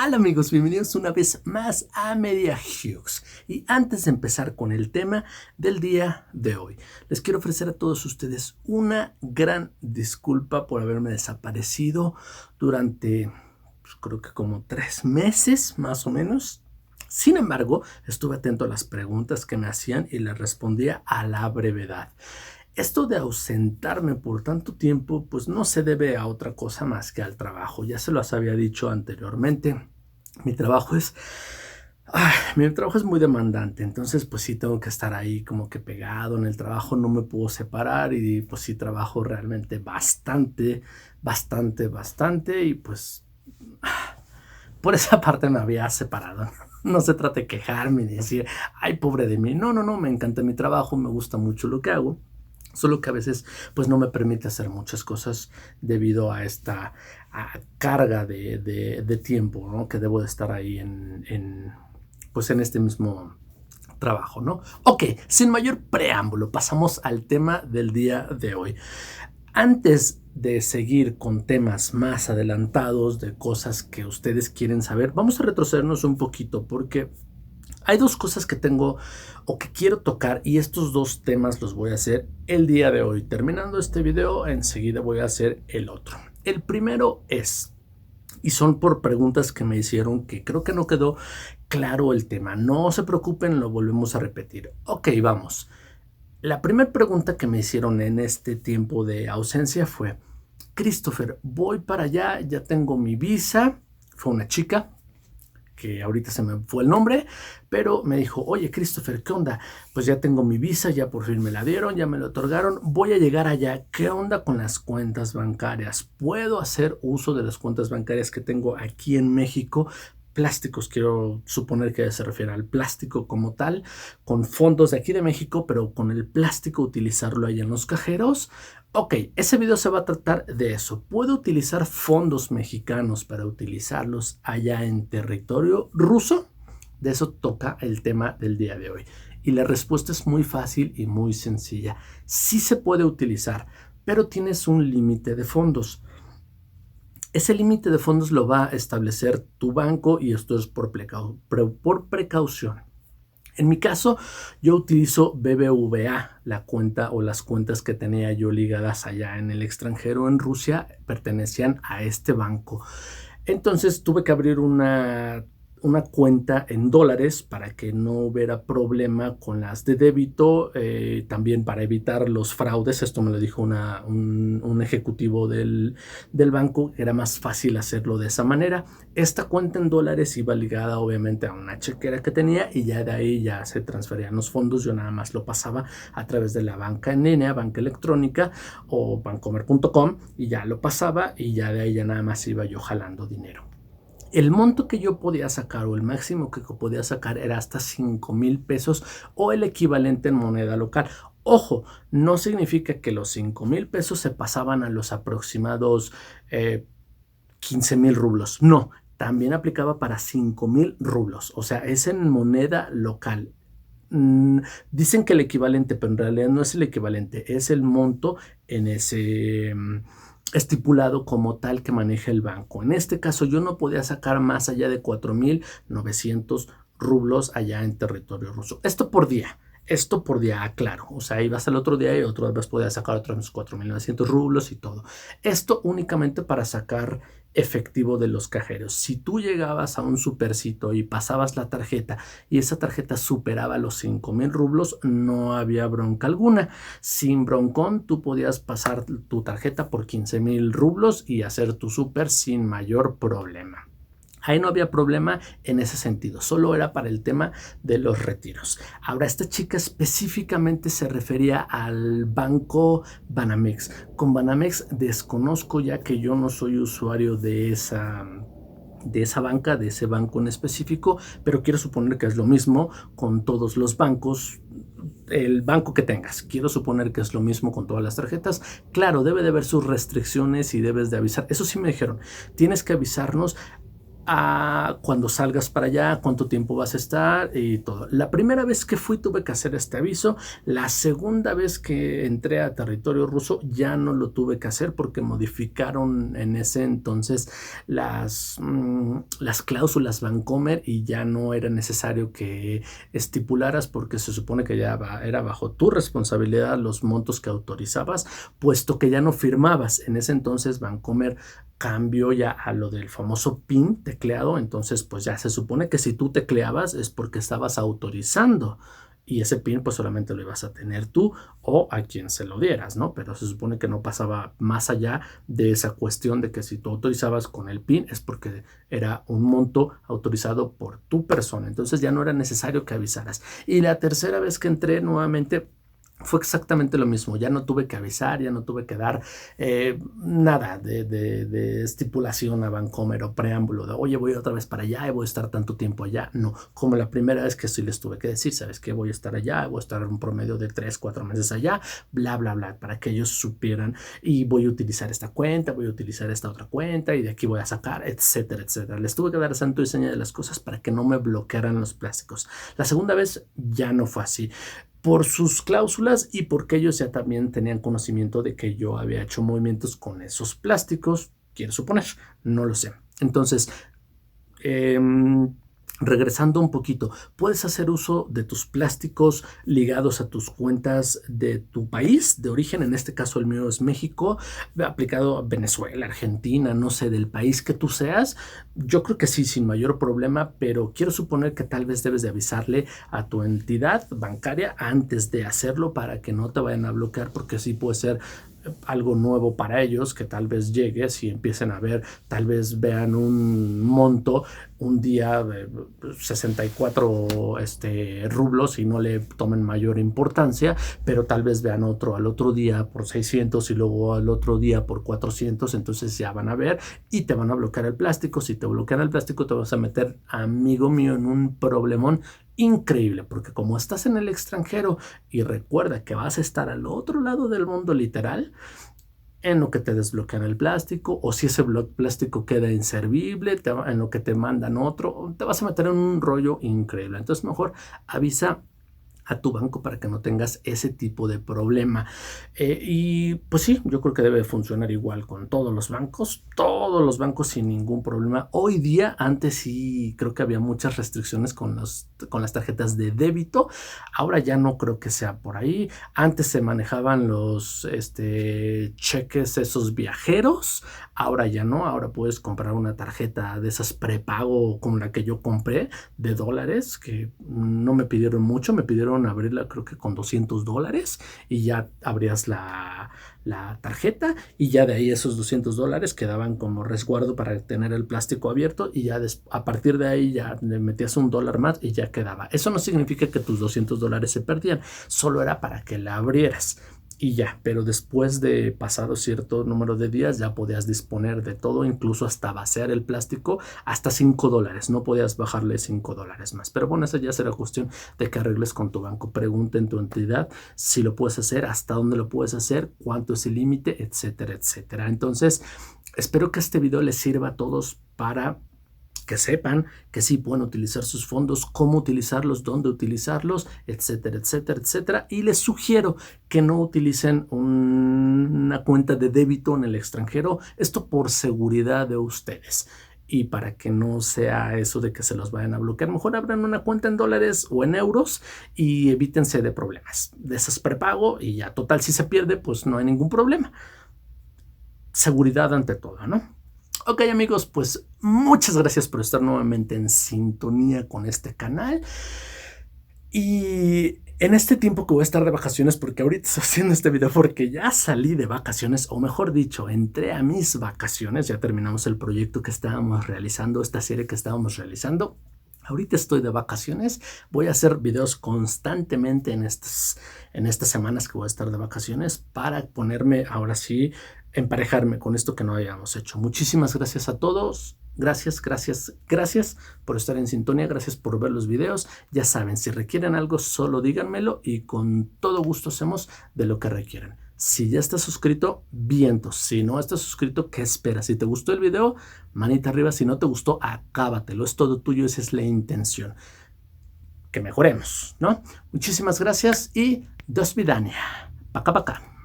Hola amigos, bienvenidos una vez más a Media Hughes. Y antes de empezar con el tema del día de hoy, les quiero ofrecer a todos ustedes una gran disculpa por haberme desaparecido durante, creo que como 3 meses más o menos. Sin embargo, estuve atento a las preguntas que me hacían y les respondía a la brevedad. Esto de ausentarme por tanto tiempo, pues no se debe a otra cosa más que al trabajo. Ya se los había dicho anteriormente. Mi trabajo es, mi trabajo es muy demandante, entonces pues sí tengo que estar ahí como que pegado en el trabajo, no me puedo separar y pues sí trabajo realmente bastante y pues por esa parte me había separado. No se trata de quejarme ni decir, ay, pobre de mí. No, me encanta mi trabajo, me gusta mucho lo que hago. Solo que a veces pues no me permite hacer muchas cosas debido a esta carga de tiempo, ¿no? Que debo de estar ahí pues en este mismo trabajo, ¿no? Ok, sin mayor preámbulo, pasamos al tema del día de hoy. Antes de seguir con temas más adelantados de cosas que ustedes quieren saber, vamos a retrocedernos un poquito porque hay dos cosas que tengo o que quiero tocar y estos dos temas los voy a hacer el día de hoy. Terminando este video, enseguida voy a hacer el otro. El primero es, y son por preguntas que me hicieron que creo que no quedó claro el tema. No se preocupen, lo volvemos a repetir. Ok, vamos. La primera pregunta que me hicieron en este tiempo de ausencia fue, Christopher, voy para allá, ya tengo mi visa. Fue una chica que ahorita se me fue el nombre, pero me dijo, oye Christopher, ¿qué onda? Pues ya tengo mi visa, ya por fin me la dieron, ya me la otorgaron, voy a llegar allá, ¿qué onda con las cuentas bancarias? ¿Puedo hacer uso de las cuentas bancarias que tengo aquí en México? Plásticos, quiero suponer que se refiere al plástico como tal, con fondos de aquí de México, pero con el plástico utilizarlo allá en los cajeros. Ok, ese video se va a tratar de eso. ¿Puedo utilizar fondos mexicanos para utilizarlos allá en territorio ruso? De eso toca el tema del día de hoy. Y la respuesta es muy fácil y muy sencilla. Sí se puede utilizar, pero tienes un límite de fondos. Ese límite de fondos lo va a establecer tu banco y esto es por precaución. En mi caso, yo utilizo BBVA, la cuenta o las cuentas que tenía yo ligadas allá en el extranjero, en Rusia, pertenecían a este banco. Entonces tuve que abrir una cuenta en dólares para que no hubiera problema con las de débito, también para evitar los fraudes. Esto me lo dijo un ejecutivo del banco, era más fácil hacerlo de esa manera. Esta cuenta en dólares iba ligada obviamente a una chequera que tenía y ya de ahí ya se transferían los fondos. Yo nada más lo pasaba a través de la banca en línea, banca electrónica o bancomer.com y ya lo pasaba y ya de ahí ya nada más iba yo jalando dinero. El monto que yo podía sacar o el máximo que podía sacar era hasta 5,000 pesos o el equivalente en moneda local. Ojo, no significa que los 5,000 pesos se pasaban a los aproximados 15,000 rublos. No, también aplicaba para 5,000 rublos. O sea, es en moneda local. Dicen que el equivalente, pero en realidad no es el equivalente, es el monto en ese estipulado como tal que maneja el banco. En este caso yo no podía sacar más allá de 4,900 rublos allá en territorio ruso. Esto por día, claro. O sea, ibas al otro día y otra vez podías sacar otros 4,900 rublos y todo. Esto únicamente para sacar efectivo de los cajeros. Si tú llegabas a un supercito y pasabas la tarjeta y esa tarjeta superaba los 5,000 rublos, no había bronca alguna. Sin broncón, tú podías pasar tu tarjeta por 15,000 rublos y hacer tu súper sin mayor problema. Ahí no había problema en ese sentido, solo era para el tema de los retiros. Ahora, esta chica específicamente se refería al banco Banamex. Con Banamex desconozco, ya que yo no soy usuario de esa banca, de ese banco en específico, pero quiero suponer que es lo mismo con todos los bancos. El banco que tengas, quiero suponer que es lo mismo con todas las tarjetas. Claro, debe de haber sus restricciones y debes de avisar. Eso sí me dijeron, tienes que avisarnos a cuando salgas para allá, cuánto tiempo vas a estar y todo. La primera vez que fui tuve que hacer este aviso. La segunda vez que entré a territorio ruso ya no lo tuve que hacer porque modificaron en ese entonces las cláusulas Vancomer y ya no era necesario que estipularas, porque se supone que ya era bajo tu responsabilidad los montos que autorizabas, puesto que ya no firmabas. En ese entonces Vancomer cambió ya a lo del famoso PIN tecleado, entonces pues ya se supone que si tú tecleabas es porque estabas autorizando y ese PIN pues solamente lo ibas a tener tú o a quien se lo dieras, ¿no? Pero se supone que no pasaba más allá de esa cuestión de que si tú autorizabas con el PIN es porque era un monto autorizado por tu persona, entonces ya no era necesario que avisaras. Y la tercera vez que entré nuevamente fue exactamente lo mismo, ya no tuve que avisar, ya no tuve que dar nada de estipulación a Vancomer o preámbulo de, oye, voy otra vez para allá y voy a estar tanto tiempo allá. No, como la primera vez que sí les tuve que decir, ¿sabes qué? Voy a estar allá, voy a estar un promedio de 3, 4 meses allá, bla, bla, bla, para que ellos supieran y voy a utilizar esta cuenta, voy a utilizar esta otra cuenta y de aquí voy a sacar, etcétera, etcétera. Les tuve que dar santo y seña de las cosas para que no me bloquearan los plásticos. La segunda vez ya no fue así, por sus cláusulas y porque ellos ya también tenían conocimiento de que yo había hecho movimientos con esos plásticos, quiero suponer, no lo sé. Entonces, regresando un poquito, puedes hacer uso de tus plásticos ligados a tus cuentas de tu país de origen, en este caso el mío es México, aplicado a Venezuela, Argentina, no sé, del país que tú seas. Yo creo que sí, sin mayor problema, pero quiero suponer que tal vez debes de avisarle a tu entidad bancaria antes de hacerlo para que no te vayan a bloquear, porque sí puede ser algo nuevo para ellos que tal vez llegue, si empiecen a ver, tal vez vean un monto un día de 64 rublos y no le tomen mayor importancia, pero tal vez vean otro al otro día por 600 y luego al otro día por 400, entonces ya van a ver y te van a bloquear el plástico. Si te bloquean el plástico te vas a meter, amigo mío, en un problemón increíble, porque como estás en el extranjero y recuerda que vas a estar al otro lado del mundo literal, en lo que te desbloquean el plástico o si ese plástico queda inservible, en lo que te mandan otro, te vas a meter en un rollo increíble. Entonces mejor avisa a tu banco para que no tengas ese tipo de problema. Y pues sí, yo creo que debe funcionar igual con todos los bancos sin ningún problema. Hoy día, antes sí creo que había muchas restricciones con las tarjetas de débito, ahora ya no creo que sea por ahí. Antes se manejaban los cheques esos viajeros, ahora ya no, ahora puedes comprar una tarjeta de esas prepago como la que yo compré de dólares, que no me pidieron mucho, me pidieron abrirla creo que con $200 y ya abrías la tarjeta y ya de ahí esos $200 quedaban como resguardo para tener el plástico abierto y ya a partir de ahí ya le metías $1 más y ya quedaba. Eso no significa que tus $200 se perdían, solo era para que la abrieras y ya, pero después de pasado cierto número de días ya podías disponer de todo, incluso hasta vaciar el plástico, hasta $5, no podías bajarle $5 más. Pero bueno, esa ya será cuestión de que arregles con tu banco. Pregunta en tu entidad si lo puedes hacer, hasta dónde lo puedes hacer, cuánto es el límite, etcétera, etcétera. Entonces, espero que este video les sirva a todos para que sepan que sí pueden utilizar sus fondos, cómo utilizarlos, dónde utilizarlos, etcétera, etcétera, etcétera. Y les sugiero que no utilicen una cuenta de débito en el extranjero, esto por seguridad de ustedes. Y para que no sea eso de que se los vayan a bloquear, mejor abran una cuenta en dólares o en euros y evítense de problemas. De esas prepago y ya, total, si se pierde, pues no hay ningún problema. Seguridad ante todo, ¿no? Ok, amigos, pues muchas gracias por estar nuevamente en sintonía con este canal. Y en este tiempo que voy a estar de vacaciones, porque ahorita estoy haciendo este video porque ya salí de vacaciones, o mejor dicho, entré a mis vacaciones, ya terminamos el proyecto que estábamos realizando, esta serie que estábamos realizando. Ahorita estoy de vacaciones, voy a hacer videos constantemente en estas semanas que voy a estar de vacaciones para ponerme, ahora sí, emparejarme con esto que no habíamos hecho. Muchísimas gracias a todos. Gracias, gracias, gracias por estar en sintonía. Gracias por ver los videos. Ya saben, si requieren algo, solo díganmelo y con todo gusto hacemos de lo que requieran. Si ya estás suscrito, vientos. Si no estás suscrito, ¿qué esperas? Si te gustó el video, manita arriba. Si no te gustó, acábatelo. Es todo tuyo, esa es la intención. Que mejoremos, ¿no? Muchísimas gracias y dos vidania. Paca, paca.